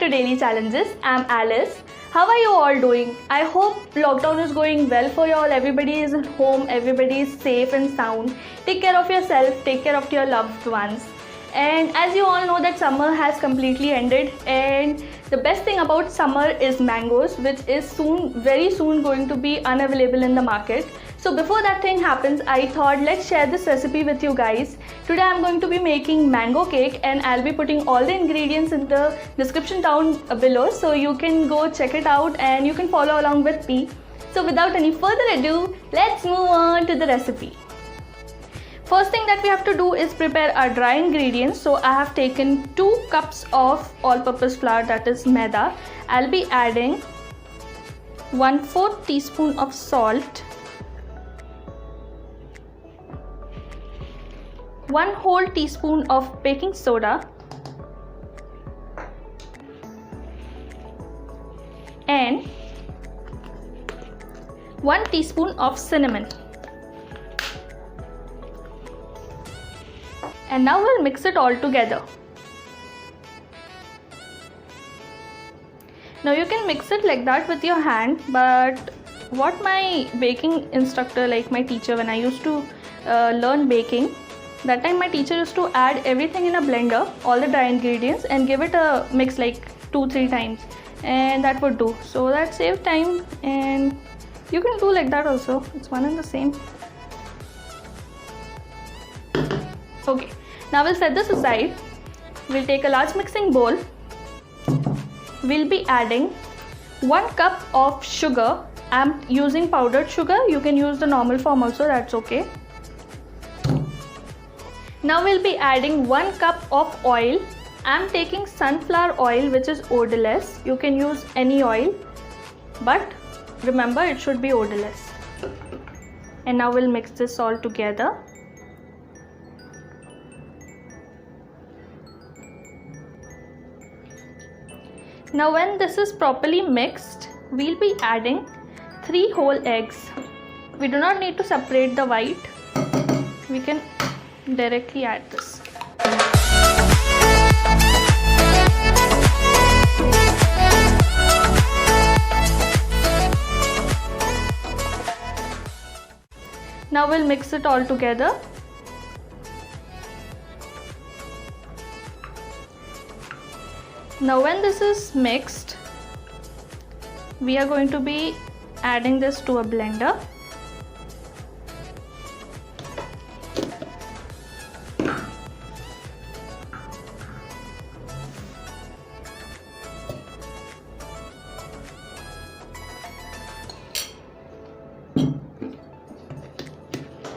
to Daily Challenges. I'm Alice. How are you all doing? I hope lockdown is going well for you all. Everybody is at home, everybody is safe and sound. Take care of yourself, take care of your loved ones. And as you all know that summer has completely ended, and the best thing about summer is mangoes, which is very soon going to be unavailable in the market. So before that thing happens, I thought let's share this recipe with you guys. Today I'm going to be making mango cake, and I'll be putting all the ingredients in the description down below, so you can go check it out and you can follow along with me. So without any further ado, let's move on to the recipe. First thing that we have to do is prepare our dry ingredients. So I have taken 2 cups of all-purpose flour, that is maida. I'll be adding 1/4 teaspoon of salt, 1 whole teaspoon of baking soda, and 1 teaspoon of cinnamon. And now we'll mix it all together. Now you can mix it like that with your hand, but what my baking instructor, like my teacher, when I used to learn baking, that time my teacher used to add everything in a blender, all the dry ingredients, and give it a mix like 2-3 times, and that would do. So that saved time, and you can do like that also, it's one and the same. Okay, now we'll set this aside. We'll take a large mixing bowl. We'll be adding 1 cup of sugar. I'm using powdered sugar. You can use the normal form also, that's okay. Now we'll be adding 1 cup of oil. I'm taking sunflower oil, which is odorless. You can use any oil, but remember it should be odorless. And now we'll mix this all together. Now when this is properly mixed, we'll be adding 3 whole eggs. We do not need to separate the white. We can directly add this. Now we'll mix it all together. Now when this is mixed, we are going to be adding this to a blender.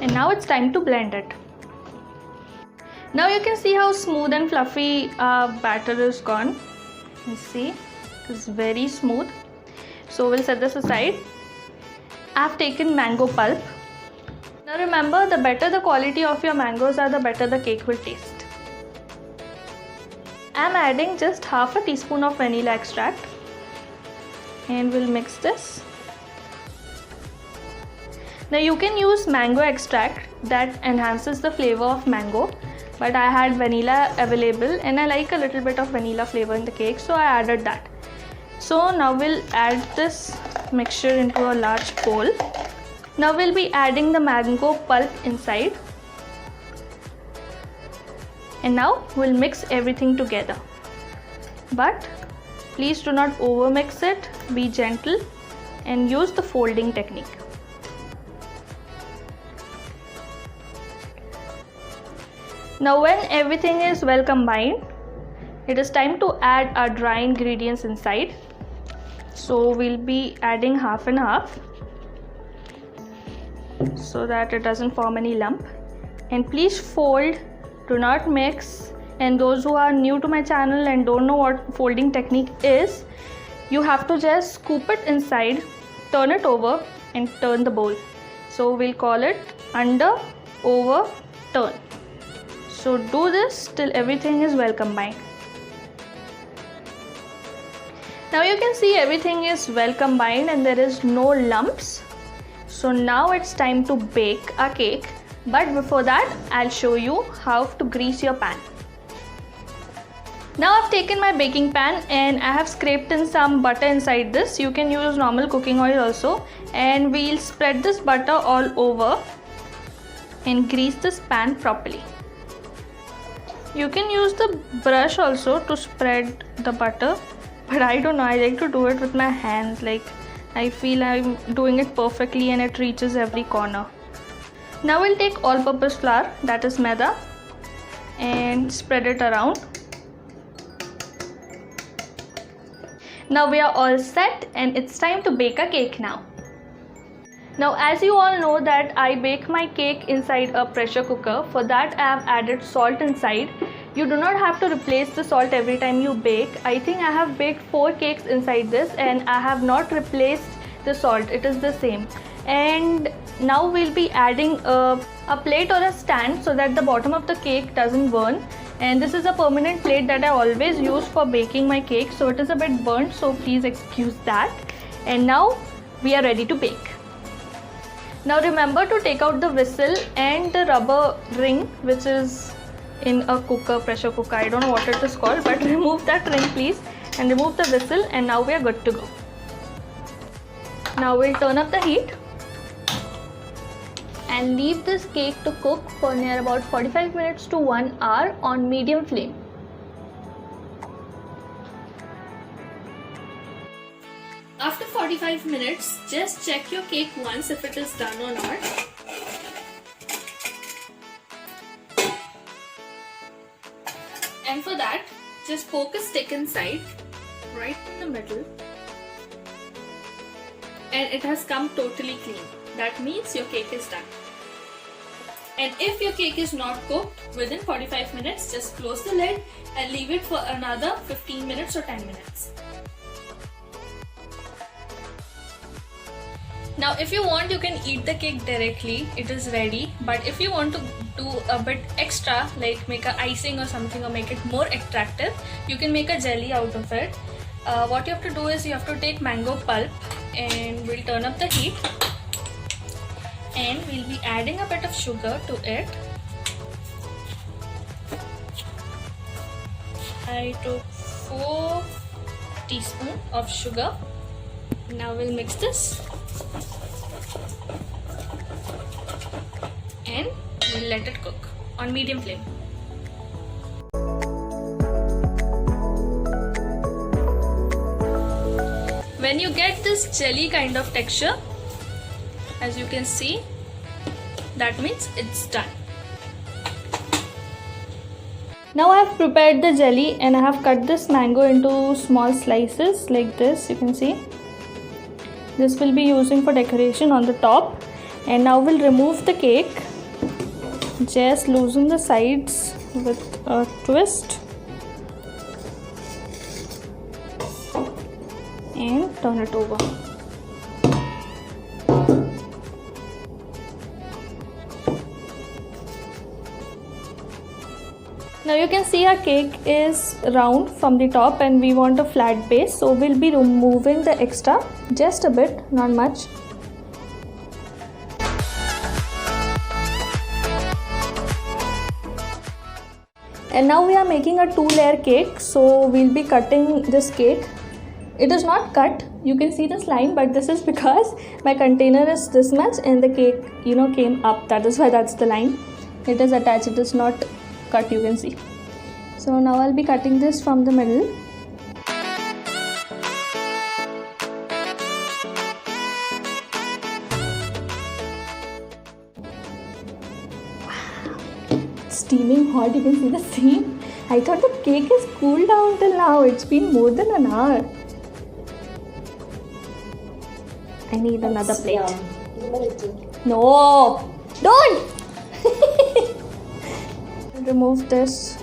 And now it's time to blend it. Now you can see how smooth and fluffy batter is gone. You see, it's very smooth. So we'll set this aside. I've taken mango pulp. Now remember, the better the quality of your mangoes are, the better the cake will taste. I'm adding just half a teaspoon of vanilla extract, and we'll mix this. Now you can use mango extract, that enhances the flavor of mango, but I had vanilla available and I like a little bit of vanilla flavor in the cake, so I added that. So now we'll add this mixture into a large bowl. Now we'll be adding the mango pulp inside, and now we'll mix everything together. But please do not over mix it, be gentle and use the folding technique. Now when everything is well combined, it is time to add our dry ingredients inside. So we'll be adding half and half, so that it doesn't form any lump. And please fold, do not mix. And those who are new to my channel and don't know what folding technique is, you have to just scoop it inside, turn it over and turn the bowl. So we'll call it under, over, turn. So do this till everything is well combined. Now you can see everything is well combined and there is no lumps. So now it's time to bake our cake. But before that, I'll show you how to grease your pan. Now I've taken my baking pan and I have scraped in some butter inside this. You can use normal cooking oil also, and we'll spread this butter all over and grease this pan properly. You can use the brush also to spread the butter, but I don't know, I like to do it with my hands. Like, I feel I'm doing it perfectly and it reaches every corner. Now we'll take all-purpose flour, that is maida, and spread it around. Now we are all set and it's time to bake a cake now. Now as you all know that I bake my cake inside a pressure cooker. For that I have added salt inside. You do not have to replace the salt every time you bake. I think I have baked 4 cakes inside this and I have not replaced the salt. It is the same. And now we'll be adding a plate or a stand so that the bottom of the cake doesn't burn. And this is a permanent plate that I always use for baking my cake, so it is a bit burnt, so please excuse that. And now we are ready to bake. Now remember to take out the whistle and the rubber ring which is in a cooker, pressure cooker, I don't know what it is called, but remove that ring please and remove the whistle, and now we are good to go. Now we'll turn up the heat and leave this cake to cook for near about 45 minutes to 1 hour on medium flame. After 45 minutes, just check your cake once if it is done or not. And for that, just poke a stick inside, right in the middle, and it has come totally clean. That means your cake is done. And if your cake is not cooked within 45 minutes, just close the lid and leave it for another 15 minutes or 10 minutes. Now if you want, you can eat the cake directly, it is ready. But if you want to do a bit extra, like make a icing or something, or make it more attractive, you can make a jelly out of it. What you have to do is you have to take mango pulp, and we'll turn up the heat. And we'll be adding a bit of sugar to it. I took 4 teaspoons of sugar. Now we'll mix this and we'll let it cook on medium flame. When you get this jelly kind of texture, as you can see, that means it's done. Now I have prepared the jelly and I have cut this mango into small slices like this, you can see. This will be using for decoration on the top. And now we'll remove the cake. Just loosen the sides with a twist and turn it over. Now you can see our cake is round from the top and we want a flat base, so we'll be removing the extra, just a bit, not much. And now we are making a 2-layer cake, so we'll be cutting this cake. It is not cut, you can see this line, but this is because my container is this much and the cake, came up. That is why that's the line. It is attached, it is not cut, you can see. So now I'll be cutting this from the middle. Wow. It's steaming hot, you can see the steam. I thought the cake is cooled down till now. It's been more than an hour. I need another plate. No! Don't! Remove this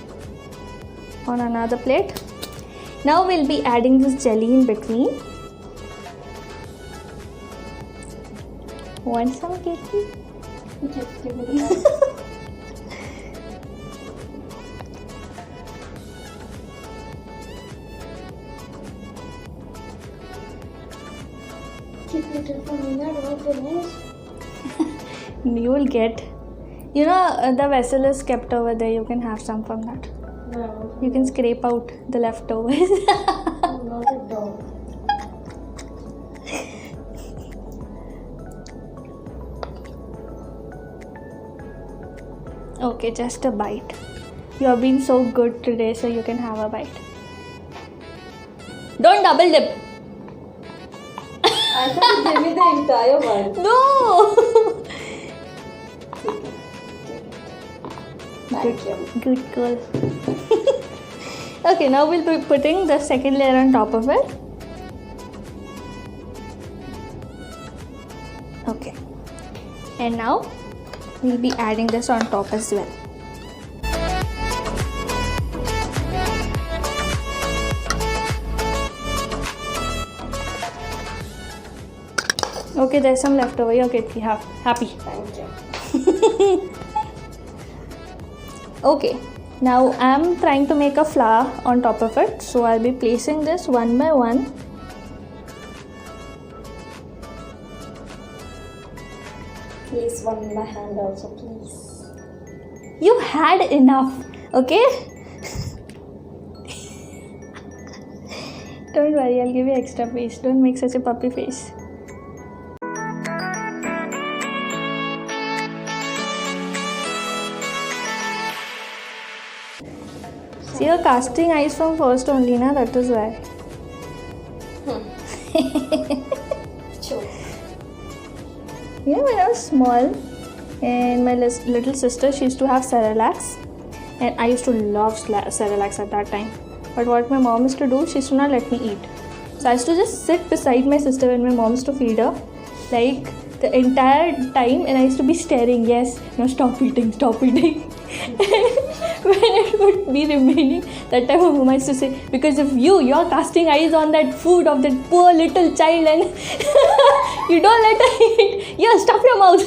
on another plate. Now we'll be adding this jelly in between. Want some cake? Just give me that. Keep it for me, not all finish. You will get. The vessel is kept over there. You can have some from that. No. You can scrape out the leftovers. I'm not a dog. Okay, just a bite. You have been so good today, so you can have a bite. Don't double dip. I thought you gave me the entire one. No. Thank you. Good girl. Okay, now we'll be putting the second layer on top of it. Okay. And now we'll be adding this on top as well. Okay, there's some left over. You're good. Happy. Thank you. Okay, now I'm trying to make a flower on top of it. So I'll be placing this one by one. Please, one in my hand also, please. You had enough, okay? Don't worry, I'll give you extra face. Don't make such a puppy face. See, you're casting eyes from first only, na? That is why. Sure. You know, when I was small and my little sister, she used to have Cerelac, and I used to love Cerelac at that time. But what my mom used to do, she used to not let me eat. So I used to just sit beside my sister when my mom used to feed her, like the entire time, and I used to be staring, yes, no, stop eating. When it would be remaining, that time my mom used to say, because of you're casting eyes on that food of that poor little child and you don't let her eat. Yeah, stuff your mouth.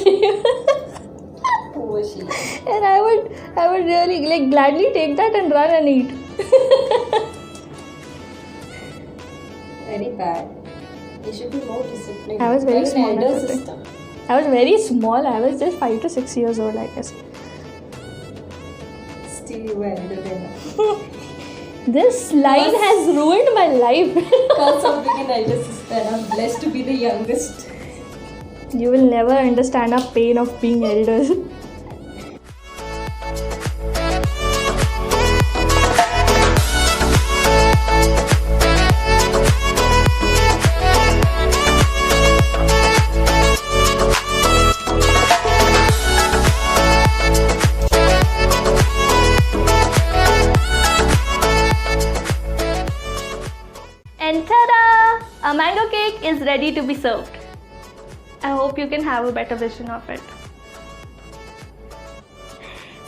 Poor she. And I would really like gladly take that and run and eat. Very bad. You should be more disciplined. I was very You're small an at elder that time. sister. I was very small. I was just 5 to 6 years old, I guess. Still, you were elder than This line Yes. has ruined my life. Because of being an elder sister, I'm blessed to be the youngest. You will never understand the pain of being elders. And ta-da! A mango cake is ready to be served. I hope you can have a better vision of it.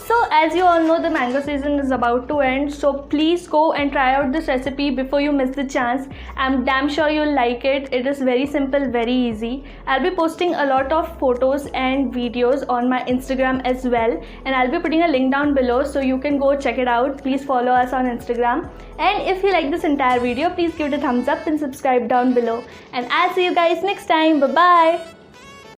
So as you all know, the mango season is about to end, so please go and try out this recipe before you miss the chance. I'm damn sure you'll like it. It is very simple, very easy. I'll be posting a lot of photos and videos on my Instagram as well, and I'll be putting a link down below so you can go check it out. Please follow us on Instagram, and if you like this entire video, please give it a thumbs up and subscribe down below, and I'll see you guys next time. Bye bye.